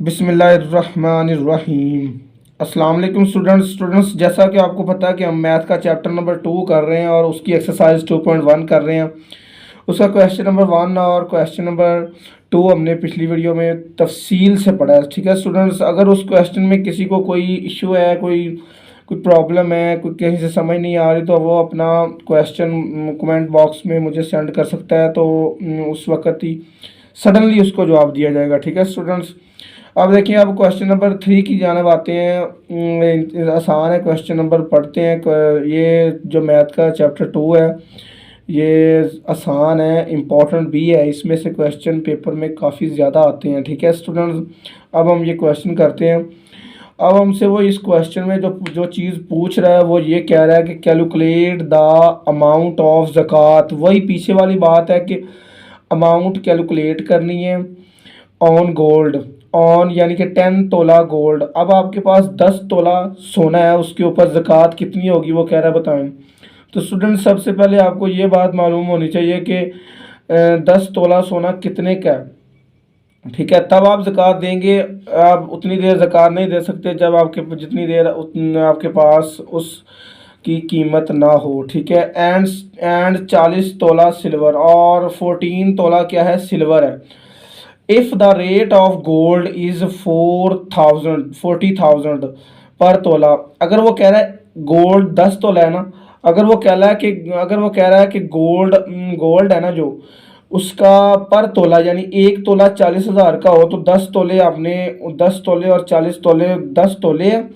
बिस्मिल्लाहिर्रहमानिर्रहीम। अस्सलाम वालेकुम स्टूडेंट्स, जैसा कि आपको पता है कि हम मैथ का चैप्टर नंबर 2 कर रहे हैं और उसकी एक्सरसाइज 2.1 कर रहे हैं। उसका क्वेश्चन नंबर 1 और क्वेश्चन नंबर 2 हमने पिछली वीडियो में तफसील से पढ़ा है। ठीक है स्टूडेंट्स, अगर उस क्वेश्चन में किसी को कोई इशू है, कोई कोई प्रॉब्लम है, कोई कहीं से समझ नहीं आ रही, तो वो अपना क्वेश्चन कमेंट बॉक्स में मुझे सेंड कर सकता है, तो उस वक्त ही सडनली उसको जवाब दिया जाएगा। ठीक है स्टूडेंट्स, अब देखिए, अब क्वेश्चन नंबर 3 की जानब आते हैं। आसान है क्वेश्चन नंबर, पढ़ते हैं। ये जो मैथ का चैप्टर 2 है, ये आसान है, इम्पोर्टेंट भी है। इसमें से क्वेश्चन पेपर में काफ़ी ज़्यादा आते हैं। ठीक है स्टूडेंट्स, अब हम ये क्वेश्चन करते हैं। अब हमसे वो इस क्वेश्चन में जो जो चीज़ पूछ रहा है वो ये कह रहा है कि कैलकुलेट द अमाउंट ऑफ ज़कात। वही पीछे वाली बात है कि अमाउंट कैलकुलेट करनी है ऑन गोल्ड, ऑन यानी कि 10 तोला गोल्ड। अब आपके पास 10 तोला सोना है, उसके ऊपर ज़कात कितनी होगी वो कह रहा है बताएं। तो स्टूडेंट, सबसे पहले आपको ये बात मालूम होनी चाहिए कि 10 तोला सोना कितने का है। ठीक है, तब आप ज़कात देंगे। आप उतनी देर ज़कात नहीं दे सकते जब आपके जितनी देर आपके पास उस की कीमत ना हो। ठीक है, एंड 40 तोला सिल्वर और 14 तोला क्या है, सिल्वर है। If the rate of gold is 40,000 पर तोला। अगर वो कह रहा है गोल्ड 10 तोला है ना, अगर वो कह रहा है कि गोल्ड है ना, जो उसका पर तोला यानी 1 तोला 40,000 का हो, तो 10 तोले आपने 10 तोले और 40 तोले 10 तोले है,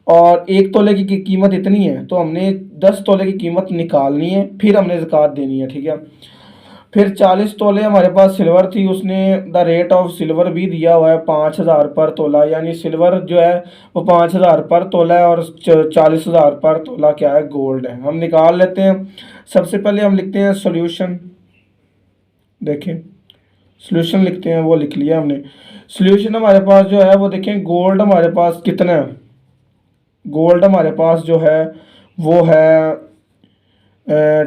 और 1 तोले की कीमत इतनी है, तो हमने 10 तोले की कीमत निकालनी है, फिर हमने ज़कात देनी है। ठीक है, फिर 40 तोले हमारे पास सिल्वर थी, उसने द रेट ऑफ सिल्वर भी दिया हुआ है 5,000 पर तोला, यानी सिल्वर जो है वो 5,000 पर तोला है और 40,000 पर तोला क्या है, गोल्ड है। हम निकाल लेते हैं। सबसे पहले हम लिखते हैं सॉल्यूशन। देखें, सॉल्यूशन लिखते हैं, वो लिख लिया हमने। सॉल्यूशन हमारे पास जो है वो देखें, गोल्ड हमारे पास कितना है। गोल्ड हमारे पास जो है वो है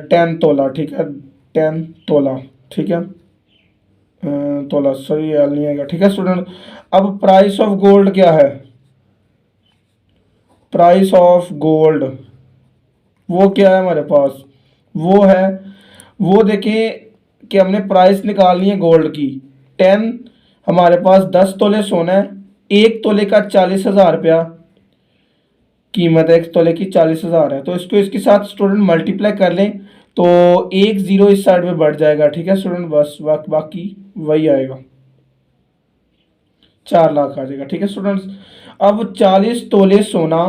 10 तोला। ठीक है, 10 तोला। ठीक है, तोला, सॉरी एल नहीं आएगा। ठीक है स्टूडेंट, अब प्राइस ऑफ गोल्ड क्या है, प्राइस ऑफ गोल्ड वो क्या है हमारे पास, वो है, वो देखें कि हमने प्राइस निकालनी है गोल्ड की। 10, हमारे पास 10 तोले सोना है, 1 तोले का 40,000 रुपया कीमत है, 1 तोले की 40,000 है, तो इसको इसके साथ स्टूडेंट मल्टीप्लाई कर लें तो 1 0 इस साइड में बढ़ जाएगा। ठीक है स्टूडेंट, बस बाकी वही आएगा, 4 लाख आ जाएगा। ठीक है स्टूडेंट्स, अब 40 तोले सोना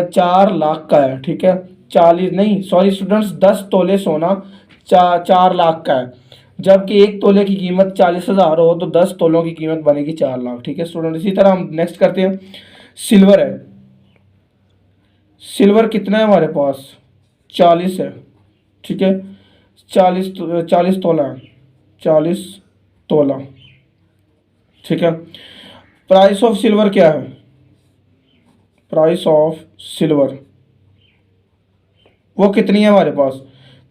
4 लाख का है। ठीक है, 40 नहीं, सॉरी स्टूडेंट्स, 10 तोले सोना 4 लाख का है, जबकि 1 तोले की कीमत 40,000 हो, तो 10 तोलों की कीमत बनेगी 4 लाख। ठीक है स्टूडेंट, इसी तरह हम नेक्स्ट करते हैं। सिल्वर है, सिल्वर कितना है हमारे पास, 40 है। ठीक है, 40 तोला है, 40 तोला। ठीक है, प्राइस ऑफ सिल्वर क्या है, प्राइस ऑफ सिल्वर वो कितनी है हमारे पास,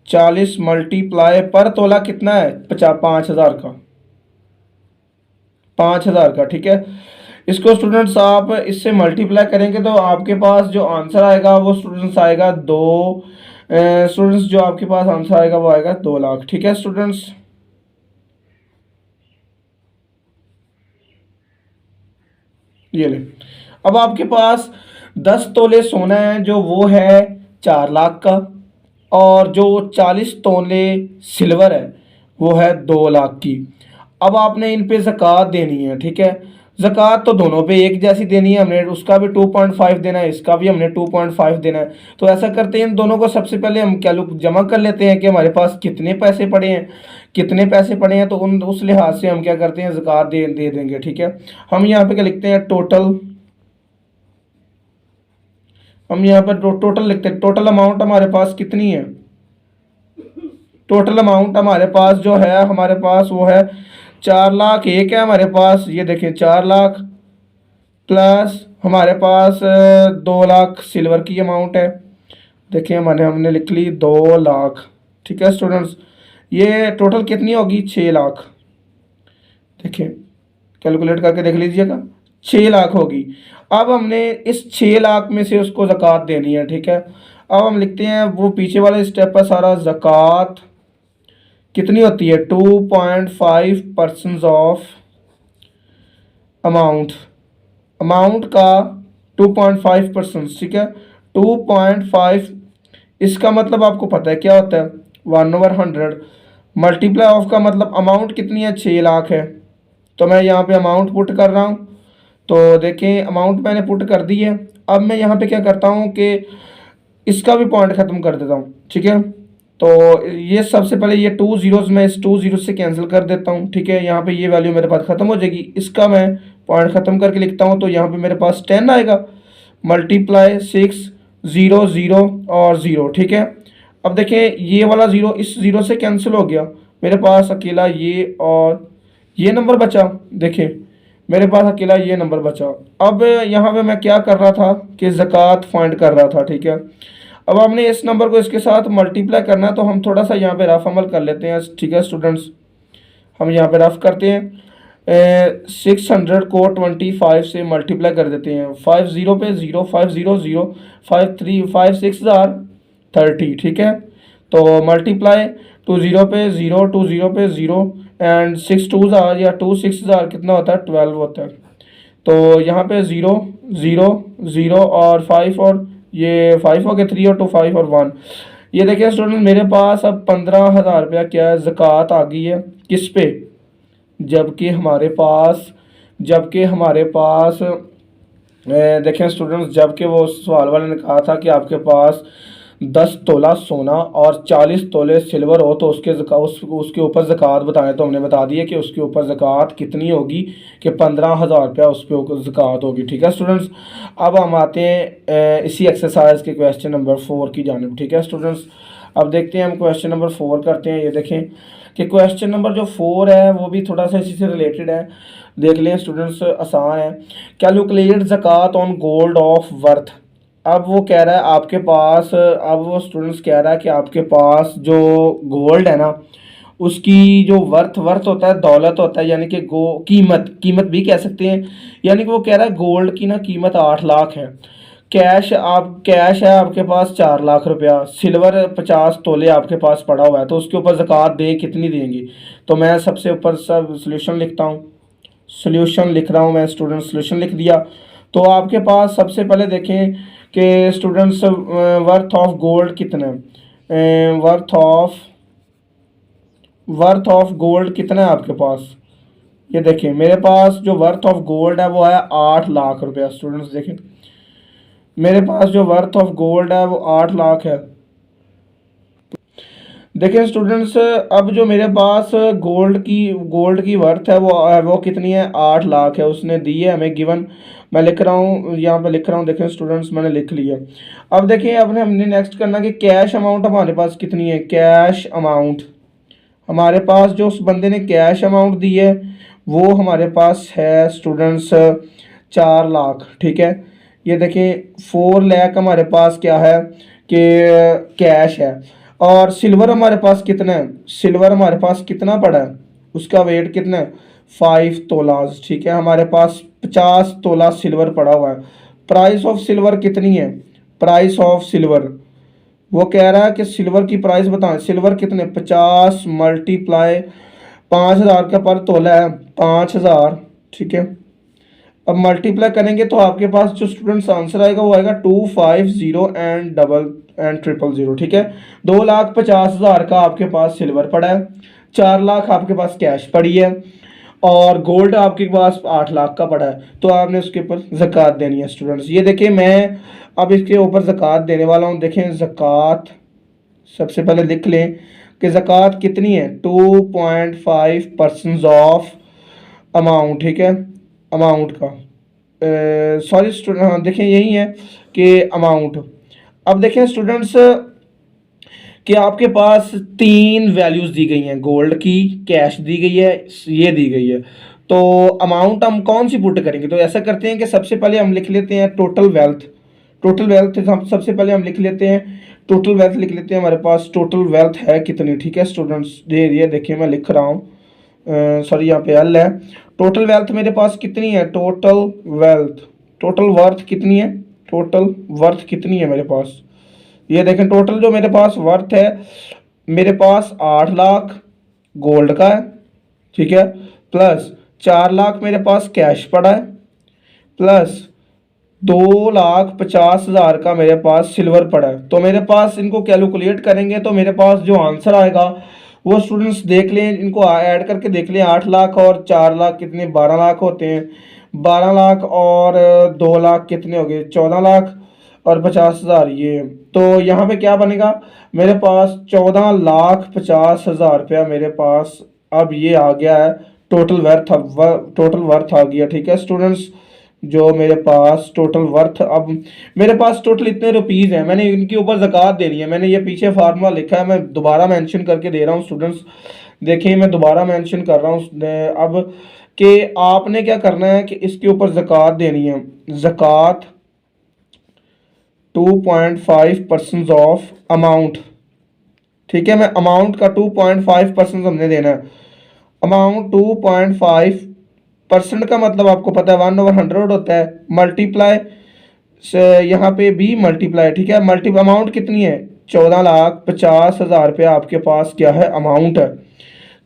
40 मल्टीप्लाई पर तोला कितना है, 5,000 का, 5,000 का। ठीक है, इसको स्टूडेंट्स आप इससे मल्टीप्लाई करेंगे तो आपके पास जो आंसर आएगा वो स्टूडेंट्स आएगा 2, स्टूडेंट्स जो आपके पास आंसर आएगा वो आएगा 2 लाख। ठीक है स्टूडेंट्स, ये ले। अब आपके पास 10 तोले सोना है, जो वो है 4 लाख का, और जो 40 तोले सिल्वर है वो है 2 लाख की। अब आपने इन पे ज़कात देनी है। ठीक है, ज़कात तो दोनों पे एक जैसी देनी है, हमने उसका भी 2.5 देना है, इसका भी हमने 2.5 देना है। तो ऐसा करते हैं, इन दोनों को सबसे पहले हम कैलु जमा कर लेते हैं कि हमारे पास कितने पैसे पड़े हैं, कितने पैसे पड़े हैं, तो उस लिहाज से हम क्या करते हैं, ज़कात दे देंगे। ठीक है, हम यहाँ पे क्या लिखते हैं, टोटल। हम यहाँ पर टोटल लिखते हैं, टोटल अमाउंट हमारे पास कितनी है, टोटल अमाउंट हमारे पास जो है, हमारे पास वो है 4 लाख एक है हमारे पास, ये देखें 4 लाख, प्लस हमारे पास 2 लाख सिल्वर की अमाउंट है। देखिए हमने लिख ली 2 लाख। ठीक है स्टूडेंट्स, ये टोटल कितनी होगी, 6 लाख। देखिए कैलकुलेट करके देख लीजिएगा, 6 लाख होगी। अब हमने इस 6 लाख में से उसको ज़कात देनी है, ठीक है। अब हम लिखते हैं वो पीछे वाला स्टेप है सारा, ज़कात कितनी होती है, 2.5% ऑफ अमाउंट, अमाउंट का 2.5%, ठीक है। 2.5, इसका मतलब आपको पता है क्या होता है, 1/100। मल्टीप्लाई ऑफ का मतलब अमाउंट कितनी है, 6 लाख है। तो मैं यहाँ पे अमाउंट पुट कर रहा हूँ, तो देखें अमाउंट मैंने पुट कर दी है। अब मैं यहाँ पे क्या करता हूँ कि इसका भी पॉइंट ख़त्म कर देता हूँ, ठीक है। तो ये सबसे पहले ये 2 ज़ीरोज़ मैं इस 2 ज़ीरो से कैंसिल कर देता हूँ, ठीक है। यहाँ पे ये वैल्यू मेरे पास ख़त्म हो जाएगी, इसका मैं पॉइंट ख़त्म करके लिखता हूँ, तो यहाँ पे मेरे पास 10 आएगा। मल्टीप्लाई 6, 0 0 और 0, ठीक है। अब देखें ये वाला ज़ीरो इस ज़ीरो से कैंसिल हो गया, मेरे पास अकेला ये और ये नंबर बचा। देखें मेरे पास अकेला ये नंबर बचा। अब यहाँ पे मैं क्या कर रहा था कि ज़कात फाइंड कर रहा था, ठीक है। अब हमने इस नंबर को इसके साथ मल्टीप्लाई करना है, तो हम थोड़ा सा यहाँ पे रफ अमल कर लेते हैं, ठीक है स्टूडेंट्स। हम यहाँ पे रफ करते हैं, 600 को 25 से मल्टीप्लाई कर देते हैं। 5 0 पे 0, 5 0 0, 5 3 5 6 30, ठीक है। तो मल्टीप्लाई 2 0 पे 0, 2 0 पे 0 एंड 6 2 या 2 6 कितना होता है, 12 होता है। तो यहाँ पे 0 0 0 और 5, और ये 5 हो गया, 3 और 2 5 और 1। ये देखिए स्टूडेंट मेरे पास अब 15,000 रुपया क्या है, ज़कात आ गई है। किस पे, जबकि हमारे पास देखें स्टूडेंट्स, जबकि वो सवाल वाले ने कहा था कि आपके पास 10 तोला सोना और 40 तोले सिल्वर हो तो उसके ऊपर ज़कात बताएं। तो हमने बता दिया कि उसके ऊपर ज़कात कितनी होगी, कि 15,000 रुपया उस पर ज़कात होगी, ठीक है स्टूडेंट्स। अब हम आते हैं इसी एक्सरसाइज के क्वेश्चन नंबर 4 की जानिब, ठीक है स्टूडेंट्स। अब देखते हैं हम क्वेश्चन नंबर 4 करते हैं। ये देखें कि क्वेश्चन नंबर जो 4 है वो भी थोड़ा सा इसी से रिलेटेड है, देख लें स्टूडेंट्स, आसान है। कैलकुलेट ज़कात ऑन गोल्ड ऑफ वर्थ। अब वो कह रहा है आपके पास, अब वो स्टूडेंट्स कह रहा है कि आपके पास जो गोल्ड है ना, उसकी जो वर्थ होता है, दौलत होता है, यानी कि कीमत भी कह सकते हैं। यानी कि वो कह रहा है गोल्ड की ना कीमत 8 लाख है। कैश है आपके पास 4 लाख रुपया, सिल्वर 50 तोले आपके पास पड़ा हुआ है, तो उसके ऊपर ज़कात दे कितनी देंगी। तो मैं सबसे ऊपर सब सोल्यूशन लिखता हूँ, सोल्यूशन लिख रहा हूँ मैं स्टूडेंट, सोल्यूशन लिख दिया। तो आपके पास सबसे पहले देखें कि स्टूडेंट्स वर्थ ऑफ गोल्ड कितना है, वर्थ ऑफ गोल्ड कितना है आपके पास। ये देखें मेरे पास जो वर्थ ऑफ गोल्ड है वो है 8 लाख रुपया। स्टूडेंट्स देखें मेरे पास जो वर्थ ऑफ गोल्ड है वो 8 लाख है। देखिए स्टूडेंट्स अब जो मेरे पास गोल्ड की वर्थ है वो कितनी है, 8 लाख है, उसने दी है हमें गिवन। मैं लिख रहा हूँ, यहाँ पे लिख रहा हूँ, देखें स्टूडेंट्स मैंने लिख लिया। अब देखिए हमने नेक्स्ट करना कि कैश अमाउंट हमारे पास कितनी है। कैश अमाउंट हमारे पास जो उस बंदे ने कैश अमाउंट दी है वो हमारे पास है स्टूडेंट्स 4 लाख, ठीक है। ये देखें 4 लाख हमारे पास क्या है कि कैश है। और सिल्वर हमारे पास कितना है, सिल्वर हमारे पास कितना पड़ा है, उसका वेट कितना है, 5 तोलाज, ठीक है। हमारे पास 50 तोला सिल्वर पड़ा हुआ है। प्राइस ऑफ सिल्वर कितनी है, प्राइस ऑफ सिल्वर वो कह रहा है कि सिल्वर की प्राइस बताएं। सिल्वर कितने, 50 मल्टीप्लाई 5,000 का पर तोला है, 5,000, ठीक है। अब मल्टीप्लाई करेंगे तो आपके पास जो स्टूडेंट्स आंसर आएगा वो आएगा 250 एंड 000, ठीक है। 2,50,000 का आपके पास सिल्वर पड़ा है, 4 लाख आपके पास कैश पड़ी है, और गोल्ड आपके पास 8 लाख का पड़ा है। तो आपने उसके ऊपर ज़कात देनी है स्टूडेंट्स। ये देखिए मैं अब इसके ऊपर ज़कात देने वाला हूँ। देखें ज़कात सबसे पहले लिख लें कि ज़कात कितनी है, 2.5% ऑफ अमाउंट, ठीक है, अमाउंट का सॉरी स्टूडेंट, हाँ देखें यही है कि अमाउंट। अब देखें स्टूडेंट्स कि आपके पास 3 वैल्यूज़ दी गई हैं, गोल्ड की, कैश दी गई है, ये दी गई है। तो अमाउंट हम कौन सी पुट करेंगे, तो ऐसा करते हैं कि सबसे पहले हम लिख लेते हैं टोटल वेल्थ। हम सबसे पहले हम लिख लेते हैं टोटल वेल्थ, लिख लेते हैं हमारे पास टोटल वेल्थ है कितनी, ठीक है स्टूडेंट्स। ये देखिए मैं लिख रहा हूँ सॉरी यहाँ पे एल है। टोटल वेल्थ मेरे पास कितनी है, टोटल वेल्थ, टोटल वर्थ कितनी है, टोटल वर्थ कितनी है मेरे पास, ये देखें टोटल जो मेरे पास वर्थ है, मेरे पास 8 लाख गोल्ड का है, ठीक है, प्लस 4 लाख मेरे पास कैश पड़ा है, प्लस 2,50,000 का मेरे पास सिल्वर पड़ा है। तो मेरे पास इनको कैलकुलेट करेंगे तो मेरे पास जो आंसर आएगा वो स्टूडेंट्स देख लें, इनको ऐड करके देख लें, 8 लाख और 4 लाख कितने, 12 लाख होते हैं, 12 लाख और 2 लाख कितने हो गए, 14 लाख और 50,000 ये। तो यहाँ पे क्या बनेगा, मेरे पास 14,50,000 रुपया मेरे पास अब ये आ गया है, टोटल वर्थ, टोटल वर्थ आ गया, ठीक है स्टूडेंट्स। जो मेरे पास टोटल वर्थ, अब मेरे पास टोटल इतने रुपीज़ हैं, मैंने इनके ऊपर ज़कात देनी है, मैंने ये पीछे फार्मूला लिखा है, मैं दोबारा मेंशन करके दे रहा हूँ स्टूडेंट्स, देखिए मैं दोबारा मेंशन कर रहा हूँ अब, कि आपने क्या करना है कि इसके ऊपर ज़कात देनी है, ज़कात 2.5% ऑफ अमाउंट, ठीक है, मैं अमाउंट का 2.5% हमने देना है, अमाउंट 2.5% का मतलब आपको पता है 1/100 होता है, मल्टीप्लाई से यहाँ पे भी मल्टीप्लाई, ठीक है, मल्टी अमाउंट कितनी है, 14,50,000 रुपया आपके पास क्या है, अमाउंट है।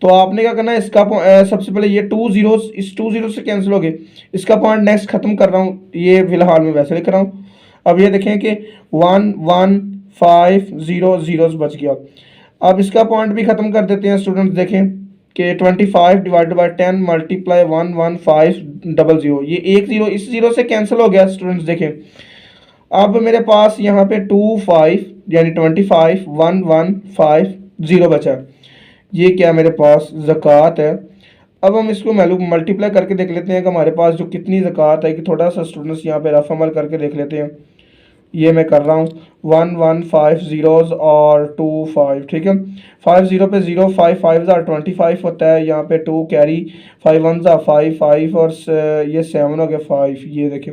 तो आपने क्या करना है, इसका सबसे पहले ये 2 जीरो, इस 2 जीरो से कैंसिल हो गए, इसका पॉइंट नेक्स्ट खत्म कर रहा हूँ, ये फिलहाल मैं वैसे लिख रहा हूँ। अब ये देखें कि 1,1,5,0 जीरोस बच गया। अब इसका पॉइंट भी खत्म कर देते हैं स्टूडेंट्स, देखें कि 25 डिवाइडेड बाई 10 मल्टीप्लाई 1,1,500, ये एक जीरो इस जीरो से कैंसिल हो गया स्टूडेंट्स, देखें अब मेरे पास यहाँ पे 25 यानी 25 1,1,5,0 बचा, ये क्या मेरे पास ज़कात है। अब हम इसको मल्टीप्लाई करके देख लेते हैं कि हमारे पास जो कितनी ज़कात है, कि थोड़ा सा स्टूडेंट्स यहाँ पे रफ अमल करके देख लेते हैं, ये मैं कर रहा हूँ 1,1,5 और 2,5, ठीक है, 5 पे 0, 5 25 होता है, यहाँ पे 2 कैरी, 5 5 5 और ये 7 हो गया 5, ये देखें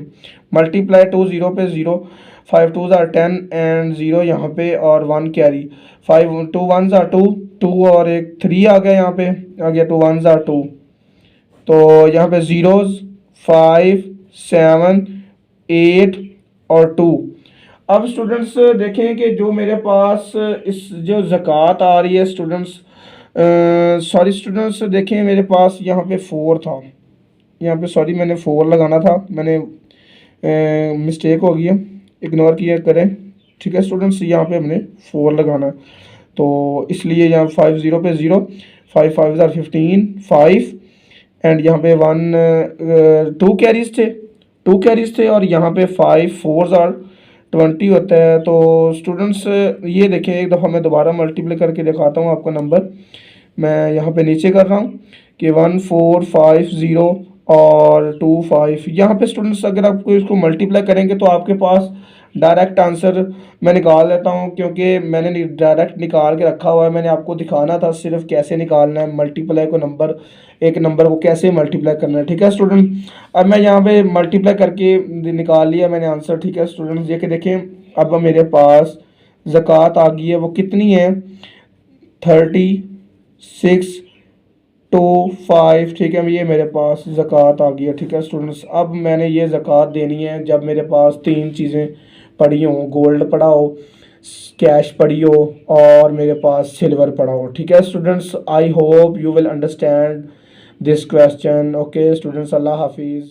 मल्टीप्लाई 2 पे 0, 5 10 एंड 0 यहाँ पे और 1 कैरी, 5 2 2 2 और एक 3 आ गया, यहाँ पे आ गया 2 2, तो यहाँ पे ज़ीरोज़ 5 7 8 और 2। अब स्टूडेंट्स देखें कि जो मेरे पास इस जो ज़कात आ रही है स्टूडेंट्स, सॉरी स्टूडेंट्स देखें मेरे पास यहाँ पे 4 था, यहाँ पे सॉरी मैंने 4 लगाना था, मैंने मिस्टेक हो गई है, इग्नोर किया करें, ठीक है स्टूडेंट्स, यहाँ पे हमने 4 लगाना है, तो इसलिए यहाँ 5 पे 0, 5 5 15 5 एंड यहाँ पे 2 कैरीज थे, 2 कैरीज थे और यहाँ पे 5 4 20 होता है। तो स्टूडेंट्स ये देखें, एक दफ़ा मैं दोबारा मल्टीप्लाई करके दिखाता हूँ आपका नंबर, मैं यहाँ पे नीचे कर रहा हूँ कि 1,4,5,0 और 2,5, यहाँ पे स्टूडेंट्स अगर आपको इसको मल्टीप्लाई करेंगे तो आपके पास डायरेक्ट आंसर मैं निकाल लेता हूँ, क्योंकि मैंने डायरेक्ट निकाल के रखा हुआ है, मैंने आपको दिखाना था सिर्फ कैसे निकालना है मल्टीप्लाई को, नंबर एक नंबर को कैसे मल्टीप्लाई करना है, ठीक है स्टूडेंट। अब मैं यहाँ पे मल्टीप्लाई करके निकाल लिया मैंने आंसर, ठीक है स्टूडेंट्स, ये कि देखें अब मेरे पास ज़कात आ गई है, वो कितनी है 36,2,5, ठीक है, ये मेरे पास ज़कात आ गई है, ठीक है स्टूडेंट्स। अब मैंने ये ज़कात देनी है जब मेरे पास 3 चीज़ें पड़ी हों, गोल्ड पड़ा हो, कैश पड़ी हो और मेरे पास सिल्वर पड़ा हो, ठीक है students. I hope you will understand this question, okay students, अल्लाह हाफिज़।